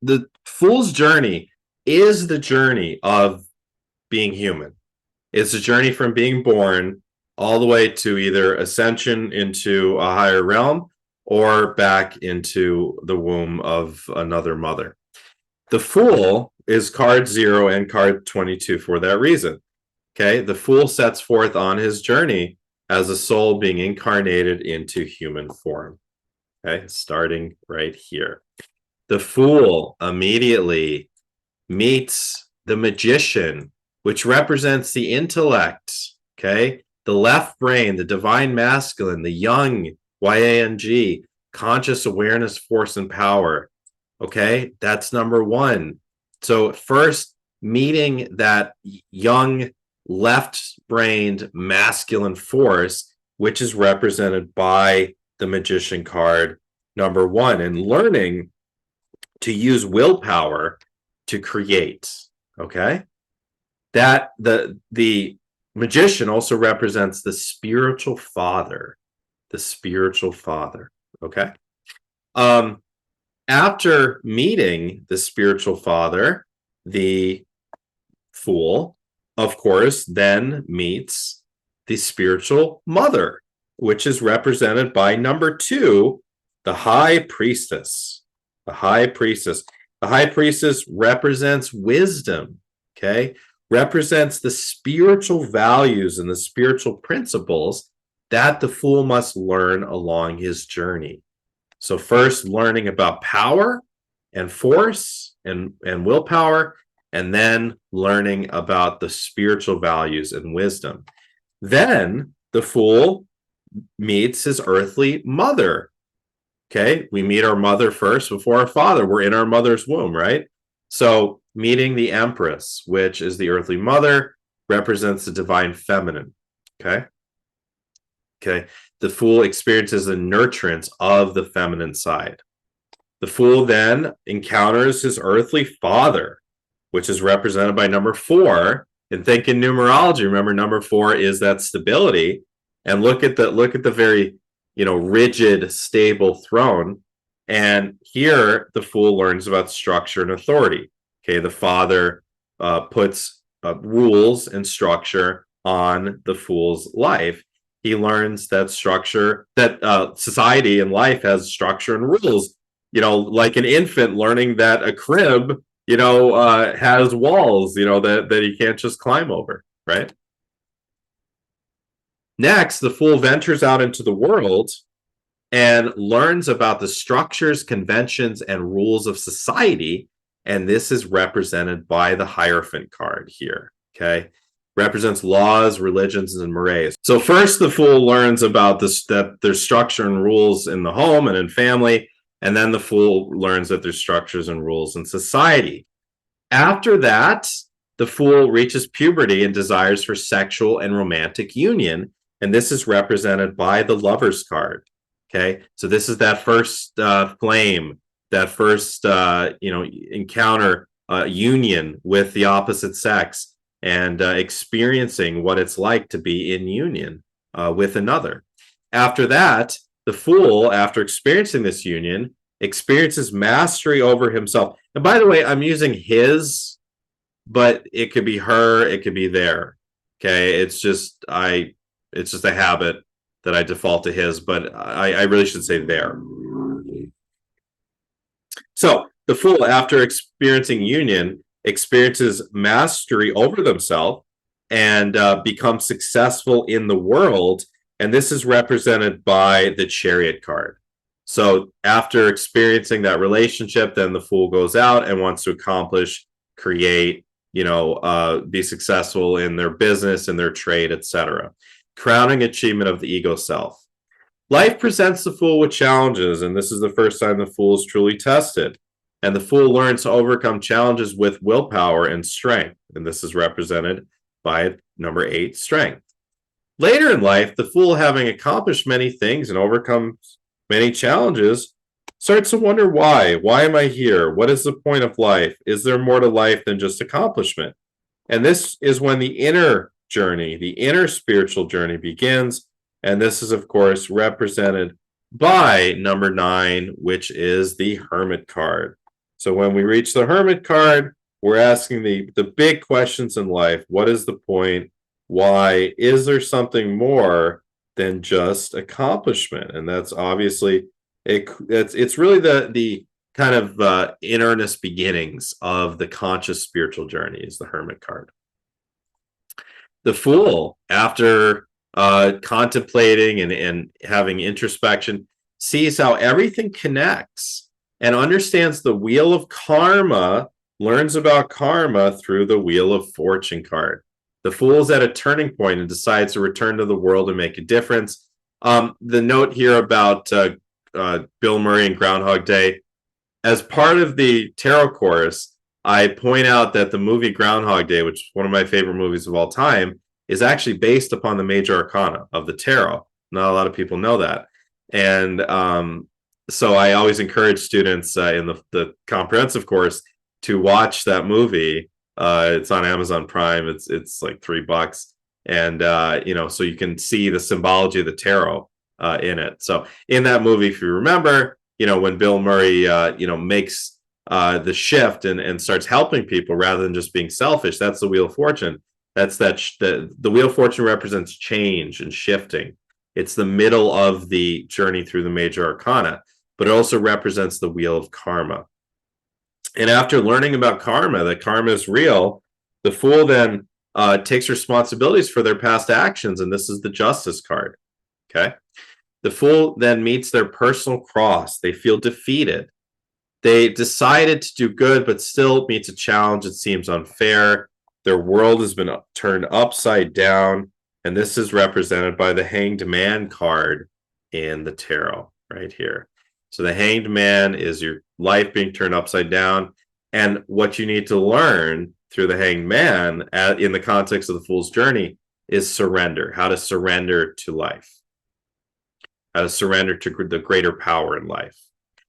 the fool's journey is the journey of being human. It's a journey from being born all the way to either ascension into a higher realm or back into the womb of another mother. The Fool is card 0 and card 22 for that reason. Okay, the Fool sets forth on his journey as a soul being incarnated into human form. Okay, starting right here. The Fool immediately meets the Magician, which represents the intellect. Okay, the left brain, the divine masculine, the young, yang, conscious awareness, force, and power. Okay, that's number one. So, first, meeting that young, left brained masculine force, which is represented by the Magician card, number one, and learning to use willpower to create. Okay, that the Magician also represents the spiritual father, the spiritual father. Okay. After meeting the spiritual father, the Fool, of course, then meets the spiritual mother, which is represented by number 2, the High Priestess. The High Priestess. The High Priestess represents wisdom, okay? Represents the spiritual values and the spiritual principles that the Fool must learn along his journey. So first, learning about power and force and willpower, and then learning about the spiritual values and wisdom. Then the Fool meets his earthly mother. Okay, we meet our mother first before our father. We're in our mother's womb, right? So meeting the Empress, which is the earthly mother, represents the divine feminine. Okay. Okay. The Fool experiences the nurturance of the feminine side. The Fool then encounters his earthly father, which is represented by number 4. And think in numerology, remember number 4 is that stability. And look at the very, rigid, stable throne. And here the Fool learns about structure and authority. Okay, the father puts rules and structure on the Fool's life. He learns that structure, that society and life has structure and rules. Like an infant learning that a crib, has walls, that he can't just climb over, right? Next, the Fool ventures out into the world and learns about the structures, conventions, and rules of society. And this is represented by the Hierophant card here, okay? Represents laws, religions, and mores. So first, the Fool learns about this, that there's structure and rules in the home and in family, and then the Fool learns that there's structures and rules in society. After that, the Fool reaches puberty and desires for sexual and romantic union, and this is represented by the Lover's card. Okay, so this is that first flame, that first encounter, union with the opposite sex, and experiencing what it's like to be in union with another. After that, the Fool, after experiencing this union, experiences mastery over himself. And by the way, I'm using his, but it could be her, it could be there. Okay, it's just a habit that I default to his, but I really should say there. So the Fool, after experiencing union, experiences mastery over themselves and becomes successful in the world. And this is represented by the Chariot card. So after experiencing that relationship, then the Fool goes out and wants to accomplish, create, be successful in their business, in their trade, etc. Crowning achievement of the ego self. Life presents the Fool with challenges, and this is the first time the Fool is truly tested. And the Fool learns to overcome challenges with willpower and strength, and this is represented by number 8, strength. Later in life, the Fool, having accomplished many things and overcome many challenges, starts to wonder why. Why am I here? What is the point of life? Is there more to life than just accomplishment? And this is when the inner journey, the inner spiritual journey begins. And this is, of course, represented by number 9, which is the Hermit card. So when we reach the Hermit card, we're asking the big questions in life. What is the point? Why? Is there something more than just accomplishment? And that's obviously it's really the kind of in earnest beginnings of the conscious spiritual journey is the Hermit card. The Fool, after contemplating and having introspection, sees how everything connects and understands the wheel of karma, learns about karma through the Wheel of Fortune card. The Fool is at a turning point and decides to return to the world and make a difference. The note here about Bill Murray and Groundhog Day, as part of the tarot course, I point out that the movie Groundhog Day, which is one of my favorite movies of all time, is actually based upon the Major Arcana of the tarot. Not a lot of people know that. And so I always encourage students in the comprehensive course to watch that movie. It's on Amazon Prime. It's like $3. And, so you can see the symbology of the tarot in it. So in that movie, if you remember, when Bill Murray, makes the shift and starts helping people rather than just being selfish, that's the Wheel of Fortune. That's the Wheel of Fortune represents change and shifting. It's the middle of the journey through the Major Arcana, but it also represents the Wheel of Karma. And after learning about karma, that karma is real, the Fool then takes responsibilities for their past actions, and this is the Justice card. Okay. The Fool then meets their personal cross. They feel defeated. They decided to do good, but still meets a challenge that seems unfair. Their world has been turned upside down, and this is represented by the Hanged Man card in the tarot right here. So the Hanged Man is your life being turned upside down, and what you need to learn through the Hanged Man in the context of the Fool's journey is surrender, how to surrender to life, how to surrender to the greater power in life.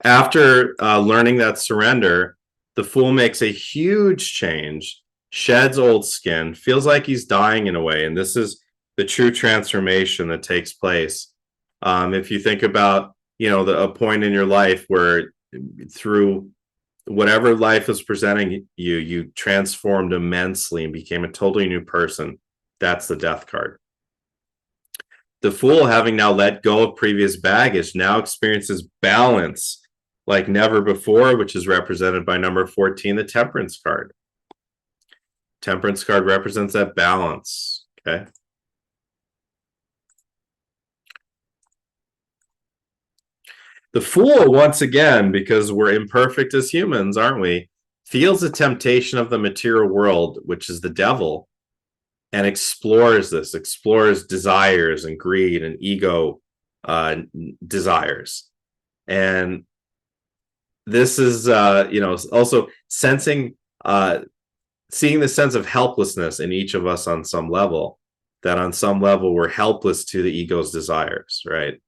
After learning that surrender, the Fool makes a huge change, sheds old skin, feels like he's dying in a way, and this is the true transformation that takes place. If you think about, a point in your life where through whatever life is presenting you, you transformed immensely and became a totally new person, that's the Death card. The Fool, having now let go of previous baggage, now experiences balance like never before, which is represented by number 14, the Temperance card. Temperance card represents that balance. Okay. The Fool, once again, because we're imperfect as humans, aren't we, feels the temptation of the material world, which is the devil, and explores desires and greed and ego desires. And this is, also sensing, seeing the sense of helplessness in each of us on some level, that on some level we're helpless to the ego's desires, right?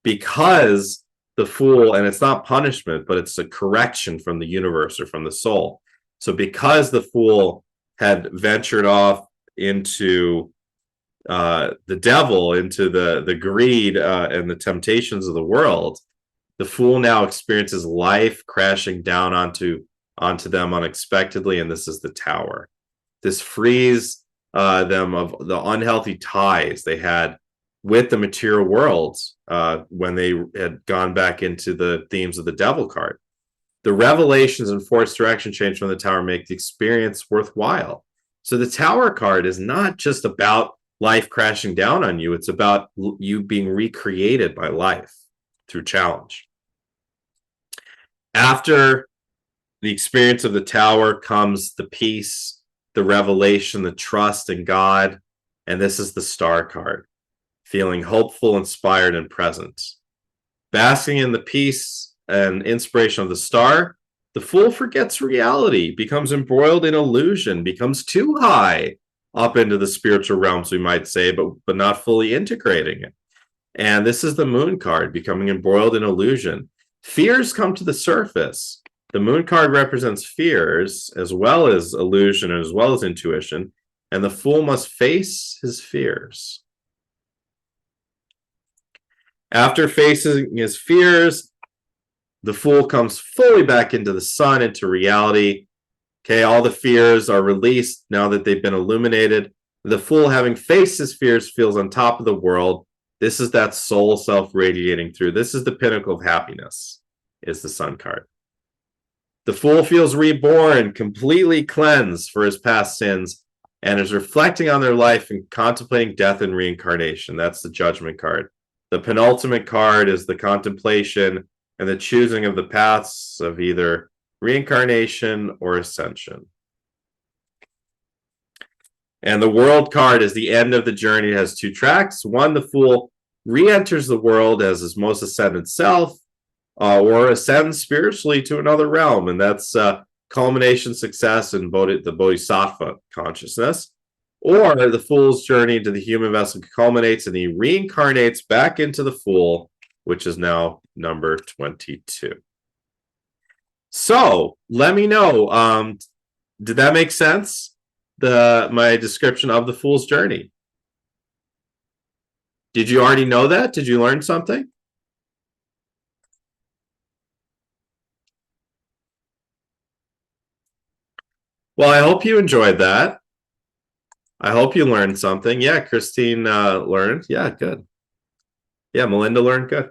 Because the Fool, and it's not punishment, but it's a correction from the universe or from the soul. So because the Fool had ventured off into the devil, into the greed and the temptations of the world, the Fool now experiences life crashing down onto them unexpectedly, and this is the Tower. This frees them of the unhealthy ties they had with the material world when they had gone back into the themes of the Devil card. The revelations and forced direction change from the Tower make the experience worthwhile. So the Tower card is not just about life crashing down on you, it's about you being recreated by life through challenge. After the experience of the Tower comes the peace, the revelation, the trust in God, and this is the Star card, feeling hopeful, inspired, and present. Basking in the peace and inspiration of the star, the Fool forgets reality, becomes embroiled in illusion, becomes too high up into the spiritual realms, we might say, but not fully integrating it. And this is the Moon card, becoming embroiled in illusion. Fears come to the surface. The Moon card represents fears as well as illusion, as well as intuition, and the Fool must face his fears. After facing his fears, the Fool comes fully back into the sun, into reality. Okay, all the fears are released now that they've been illuminated. The Fool, having faced his fears, feels on top of the world. This is that soul self radiating through. This is the pinnacle of happiness, is the Sun card. The Fool feels reborn, completely cleansed for his past sins, and is reflecting on their life and contemplating death and reincarnation. That's the Judgment card. The penultimate card is the contemplation and the choosing of the paths of either reincarnation or ascension. And the World card is the end of the journey. It has 2 tracks. One, the Fool re-enters the world as his most ascended self, or ascends spiritually to another realm, and that's culmination, success, and the Bodhisattva consciousness. Or the Fool's journey into the human vessel culminates, and he reincarnates back into the Fool, which is now number 22. So let me know, did that make sense? My description of the Fool's journey. Did you already know that? Did you learn something? Well, I hope you enjoyed that. I hope you learned something. Yeah, Christine learned. Yeah, good. Yeah, Melinda learned. Good.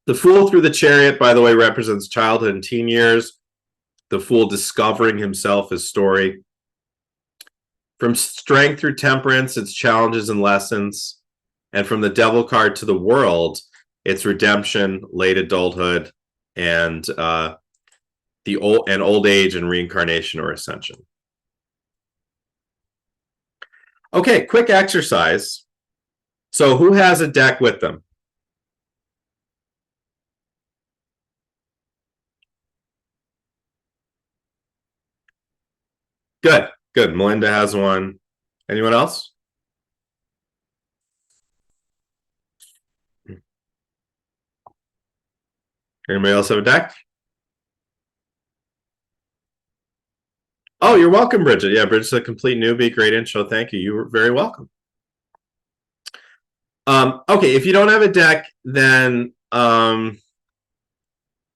The Fool through the Chariot, by the way, represents childhood and teen years. The Fool discovering himself, his story. From strength through temperance, it's challenges and lessons. And from the Devil card to the World, it's redemption, late adulthood, and old age and reincarnation or ascension. Okay, quick exercise. So who has a deck with them? Good, good. Melinda has one. Anyone else? Anybody else have a deck? Oh, you're welcome, Bridget. Yeah, Bridget's a complete newbie. Great intro. Thank you. You were very welcome. Okay, if you don't have a deck, then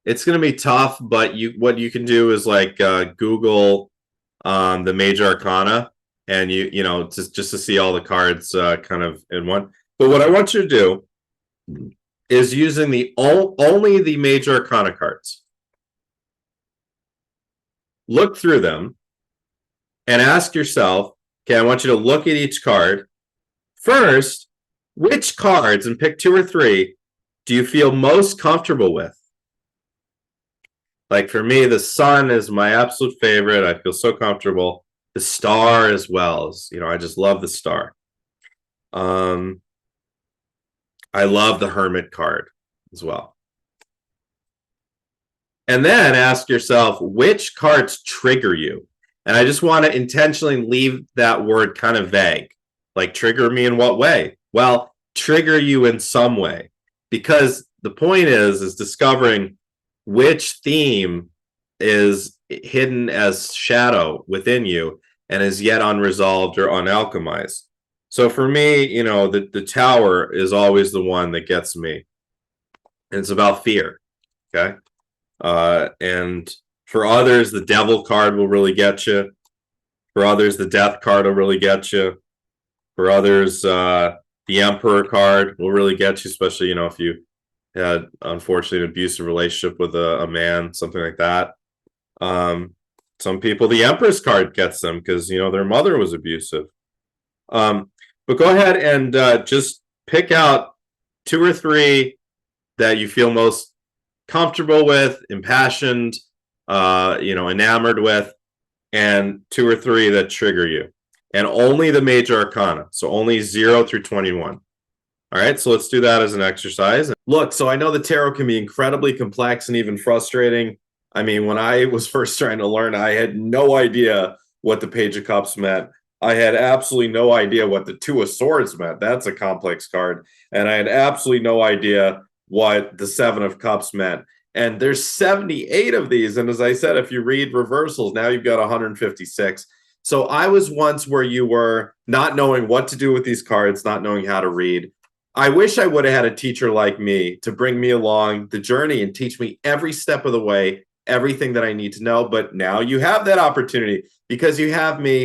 it's going to be tough. But what you can do is like Google the Major Arcana, and you know just to see all the cards kind of in one. But what I want you to do is using only the Major Arcana cards. Look through them and ask yourself, okay, I want you to look at each card. First, which cards, and pick 2 or 3, do you feel most comfortable with? Like for me, the Sun is my absolute favorite. I feel so comfortable. The Star as well. I just love the Star. I love the Hermit card as well. And then ask yourself, which cards trigger you? And I just want to intentionally leave that word kind of vague. Like, trigger me in what way? Well, trigger you in some way. Because the point is discovering which theme is hidden as shadow within you and is yet unresolved or unalchemized. So for me, the Tower is always the one that gets me. And it's about fear. Okay. And for others, the Devil card will really get you. For others, the Death card will really get you. For others, the Emperor card will really get you, especially, if you had, unfortunately, an abusive relationship with a man, something like that. Some people, the Empress card gets them because, their mother was abusive. But go ahead and just pick out 2 or 3 that you feel most comfortable with, impassioned, enamored with, and 2 or 3 that trigger you. And only the Major Arcana. So only 0 through 21. All right, so let's do that as an exercise. Look, so I know the tarot can be incredibly complex and even frustrating. I mean, when I was first trying to learn, I had no idea what the Page of Cups meant. I had absolutely no idea what the 2 of Swords meant. That's a complex card. And I had absolutely no idea what the 7 of Cups meant. And there's 78 of these. And as I said, if you read reversals, now you've got 156. So I was once where you were, not knowing what to do with these cards, not knowing how to read. I wish I would have had a teacher like me to bring me along the journey and teach me every step of the way, everything that I need to know. But now you have that opportunity because you have me.